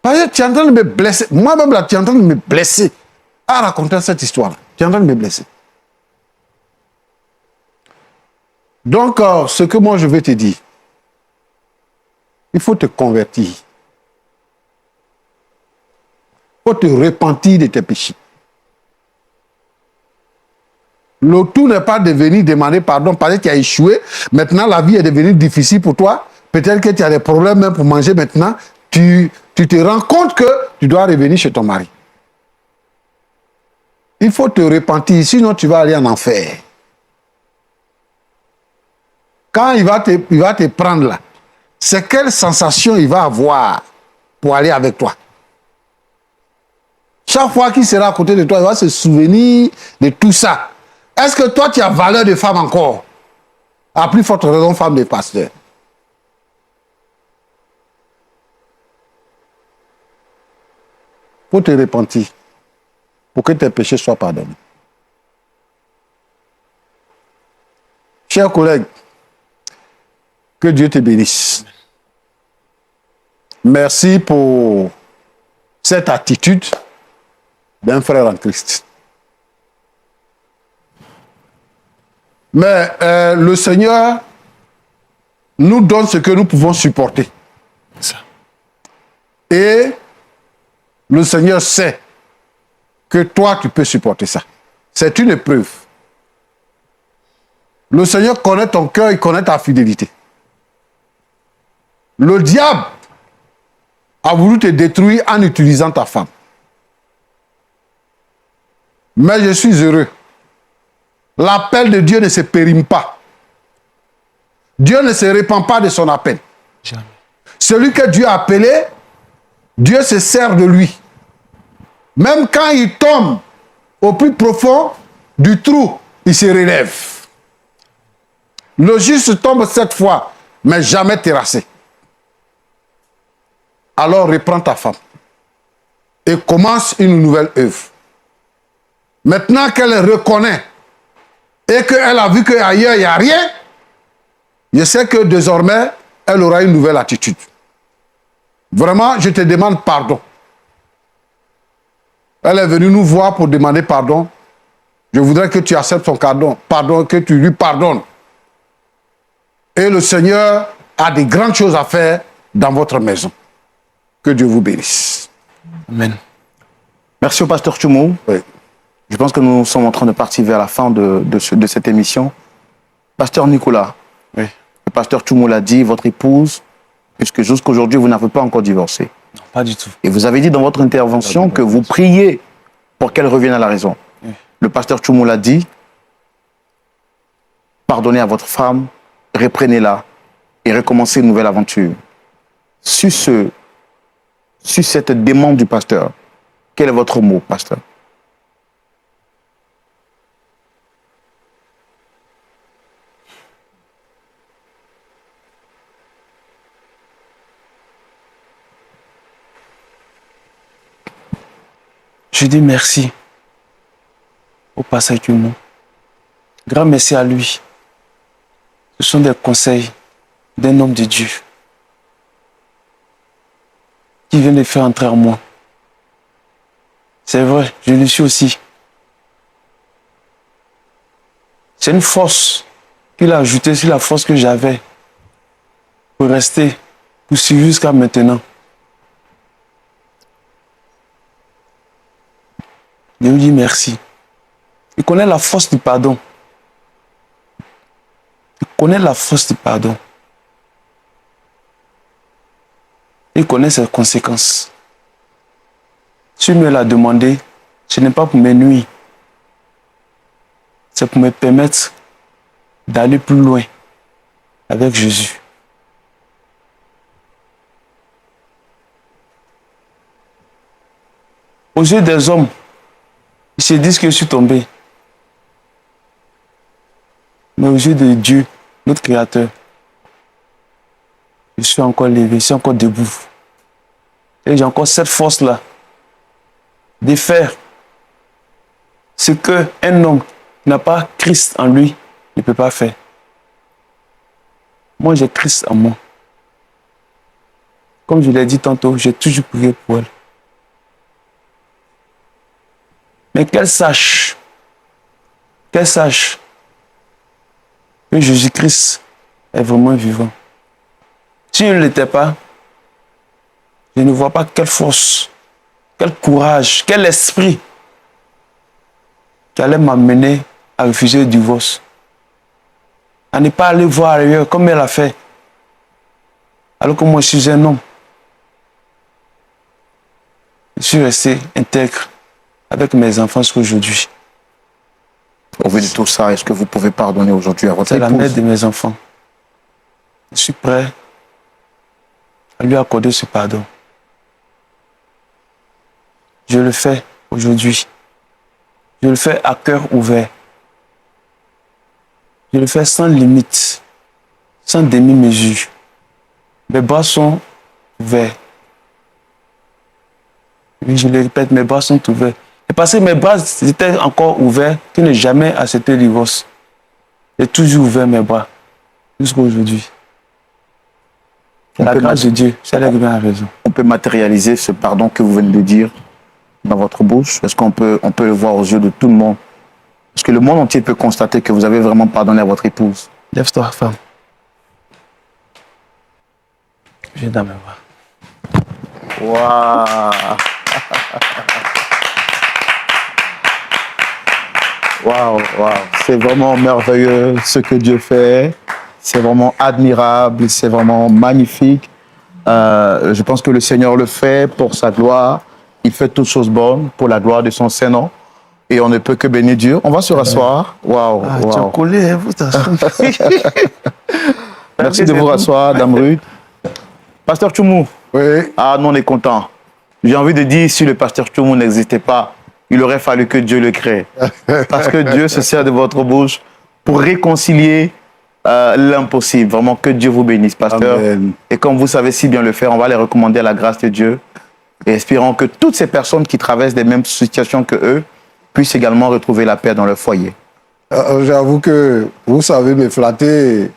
Parce que tu es en train de me blesser. Moi-même, là, tu es en train de me blesser à raconter cette histoire-là. Tu es en train de me blesser. Donc, ce que moi, je vais te dire, il faut te convertir. Il faut te repentir de tes péchés. Le tout n'est pas de venir demander pardon parce que tu as échoué. Maintenant, la vie est devenue difficile pour toi. Peut-être que tu as des problèmes même pour manger maintenant. Tu te rends compte que tu dois revenir chez ton mari. Il faut te repentir, sinon tu vas aller en enfer. Quand il va te prendre là, c'est quelle sensation il va avoir pour aller avec toi? Chaque fois qu'il sera à côté de toi, il va se souvenir de tout ça. Est-ce que toi, tu as valeur de femme encore? À plus forte raison, femme de pasteur. Pour te repentir, pour que tes péchés soient pardonnés. Chers collègues, que Dieu te bénisse. Merci pour cette attitude d'un frère en Christ. Mais le Seigneur nous donne ce que nous pouvons supporter. Ça. Et le Seigneur sait que toi, tu peux supporter ça. C'est une épreuve. Le Seigneur connaît ton cœur, il connaît ta fidélité. Le diable a voulu te détruire en utilisant ta femme. Mais je suis heureux. L'appel de Dieu ne se périme pas. Dieu ne se répand pas de son appel. Jamais. Celui que Dieu a appelé, Dieu se sert de lui. Même quand il tombe au plus profond du trou, il se relève. Le juste tombe 7 fois, mais jamais terrassé. Alors reprends ta femme et commence une nouvelle œuvre. Maintenant qu'elle reconnaît et qu'elle a vu qu'ailleurs il n'y a rien, je sais que désormais, elle aura une nouvelle attitude. Vraiment, je te demande pardon. Elle est venue nous voir pour demander pardon. Je voudrais que tu acceptes son pardon, que tu lui pardonnes. Et le Seigneur a des grandes choses à faire dans votre maison. Que Dieu vous bénisse. Amen. Merci au pasteur Tchoumou. Oui. Je pense que nous sommes en train de partir vers la fin de cette émission. Pasteur Nicolas, Oui. le pasteur Tchoumou l'a dit, votre épouse, puisque jusqu'aujourd'hui, vous n'avez pas encore divorcé. Non, pas du tout. Et vous avez dit dans votre intervention que vous priez pour qu'elle revienne à la raison. Oui. Le pasteur Tchoumou l'a dit, pardonnez à votre femme, reprenez-la et recommencez une nouvelle aventure. Sur cette demande du pasteur, quel est votre mot, pasteur? Je dis merci au pasteur Tchoumou. Grand merci à lui. Ce sont des conseils d'un homme de Dieu qui vient de faire entrer en moi. C'est vrai, je le suis aussi. C'est une force qu'il a ajoutée sur la force que j'avais pour rester, pour suivre jusqu'à maintenant. Je lui dis merci. Il connaît la force du pardon. Il connaît la force du pardon. Il connaît ses conséquences. Si il me l'a demandé, ce n'est pas pour me nuire. C'est pour me permettre d'aller plus loin avec Jésus. Aux yeux des hommes, ils se disent que je suis tombé. Mais aux yeux de Dieu, notre Créateur, je suis encore levé, je suis encore debout. Et j'ai encore cette force-là de faire ce qu'un homme qui n'a pas Christ en lui ne peut pas faire. Moi, j'ai Christ en moi. Comme je l'ai dit tantôt, j'ai toujours prié pour elle. Mais qu'elle sache que Jésus-Christ est vraiment vivant. Si il ne l'était pas, je ne vois pas quelle force, quel courage, quel esprit qui allait m'amener à refuser le divorce. À ne pas aller voir ailleurs comme elle a fait. Alors que moi, je suis un homme. Je suis resté intègre avec mes enfants jusqu'aujourd'hui. Au vu de tout ça, est-ce que vous pouvez pardonner aujourd'hui à votre C'est la épouse? mère de mes enfants. Je suis prêt à lui accorder ce pardon. Je le fais aujourd'hui. Je le fais à cœur ouvert. Je le fais sans limite, sans demi-mesure. Mes bras sont ouverts. Oui, je le répète, mes bras sont ouverts. Et parce que mes bras étaient encore ouverts, que n'ai jamais accepté le divorce. J'ai toujours ouvert mes bras, jusqu'à aujourd'hui. La grâce de Dieu, c'est elle qui m'a raison. On peut matérialiser ce pardon que vous venez de dire dans votre bouche? Est-ce qu'on peut le voir aux yeux de tout le monde? Est-ce que le monde entier peut constater que vous avez vraiment pardonné à votre épouse? Lève-toi, femme. Viens dans mes bras. Waouh! Waouh, waouh. C'est vraiment merveilleux ce que Dieu fait. C'est vraiment admirable, c'est vraiment magnifique. Je pense que le Seigneur le fait pour sa gloire. Il fait toutes choses bonnes pour la gloire de son Saint-Nom. Et on ne peut que bénir Dieu. On va se rasseoir. Waouh, Tu as waouh. collé, hein, vous Merci de vous rasseoir, Dame Ruth. Pasteur Tchoumou. Oui. Ah, nous on est contents. J'ai envie de dire, si le pasteur Tchoumou n'existait pas, il aurait fallu que Dieu le crée. Parce que Dieu se sert de votre bouche pour réconcilier l'impossible. Vraiment, que Dieu vous bénisse, pasteur. Amen. Et comme vous savez si bien le faire, on va les recommander à la grâce de Dieu. Et espérons que toutes ces personnes qui traversent les mêmes situations que eux puissent également retrouver la paix dans leur foyer. J'avoue que vous savez me flatter.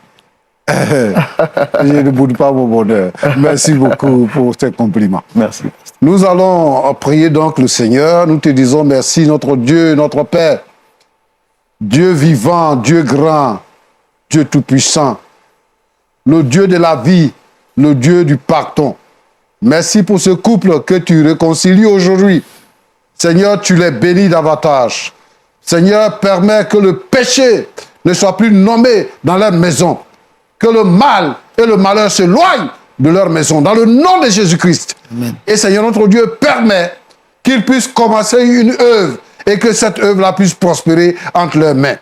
Je ne boude pas mon bonheur. Merci beaucoup pour ces compliments. Merci. Nous allons prier donc le Seigneur. Nous te disons merci, notre Dieu, notre Père. Dieu vivant, Dieu grand, Dieu tout-puissant. Le Dieu de la vie, le Dieu du pardon. Merci pour ce couple que tu réconcilies aujourd'hui. Seigneur, tu les bénis davantage. Seigneur, permets que le péché ne soit plus nommé dans leur maison. Que le mal et le malheur s'éloignent de leur maison. Dans le nom de Jésus-Christ. Et Seigneur, notre Dieu, permet qu'ils puissent commencer une œuvre et que cette œuvre-là puisse prospérer entre leurs mains.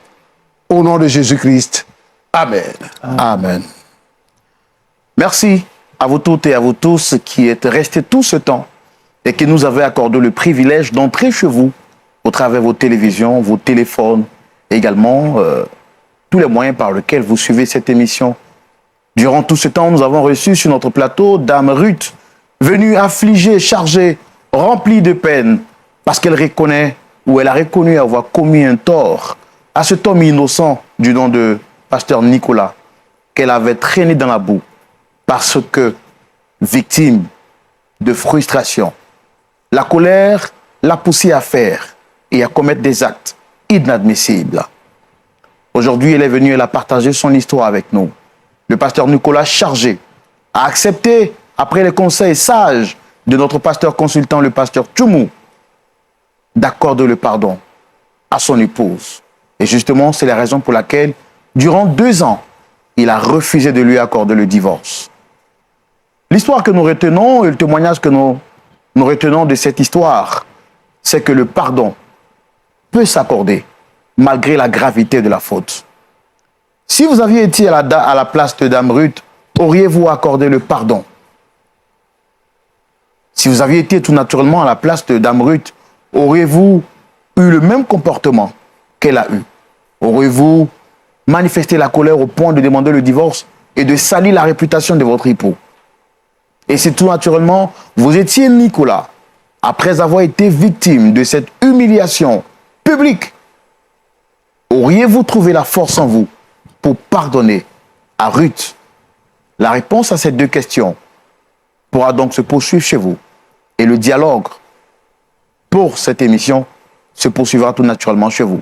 Au nom de Jésus-Christ. Amen. Amen. Merci à vous toutes et à vous tous qui êtes restés tout ce temps et qui nous avez accordé le privilège d'entrer chez vous au travers de vos télévisions, vos téléphones, et également tous les moyens par lesquels vous suivez cette émission. Durant tout ce temps, nous avons reçu sur notre plateau Dame Ruth, venue affligée, chargée, remplie de peine, parce qu'elle reconnaît ou elle a reconnu avoir commis un tort à cet homme innocent du nom de Pasteur Nicolas, qu'elle avait traîné dans la boue, parce que, victime de frustration, la colère l'a poussée à faire et à commettre des actes inadmissibles. Aujourd'hui, elle est venue, elle a partagé son histoire avec nous. Le pasteur Nicolas, chargé, a accepté, après les conseils sages de notre pasteur consultant, le pasteur Tchoumou, d'accorder le pardon à son épouse. Et justement, c'est la raison pour laquelle, durant 2 ans, il a refusé de lui accorder le divorce. L'histoire que nous retenons et le témoignage que nous retenons de cette histoire, c'est que le pardon peut s'accorder malgré la gravité de la faute. Si vous aviez été à la place de Dame Ruth, auriez-vous accordé le pardon? Si vous aviez été tout naturellement à la place de Dame Ruth, auriez-vous eu le même comportement qu'elle a eu? Auriez-vous manifesté la colère au point de demander le divorce et de salir la réputation de votre époux? Et si tout naturellement, vous étiez Nicolas, après avoir été victime de cette humiliation publique, auriez-vous trouvé la force en vous pour pardonner à Ruth? La réponse à ces 2 questions pourra donc se poursuivre chez vous. Et le dialogue pour cette émission se poursuivra tout naturellement chez vous.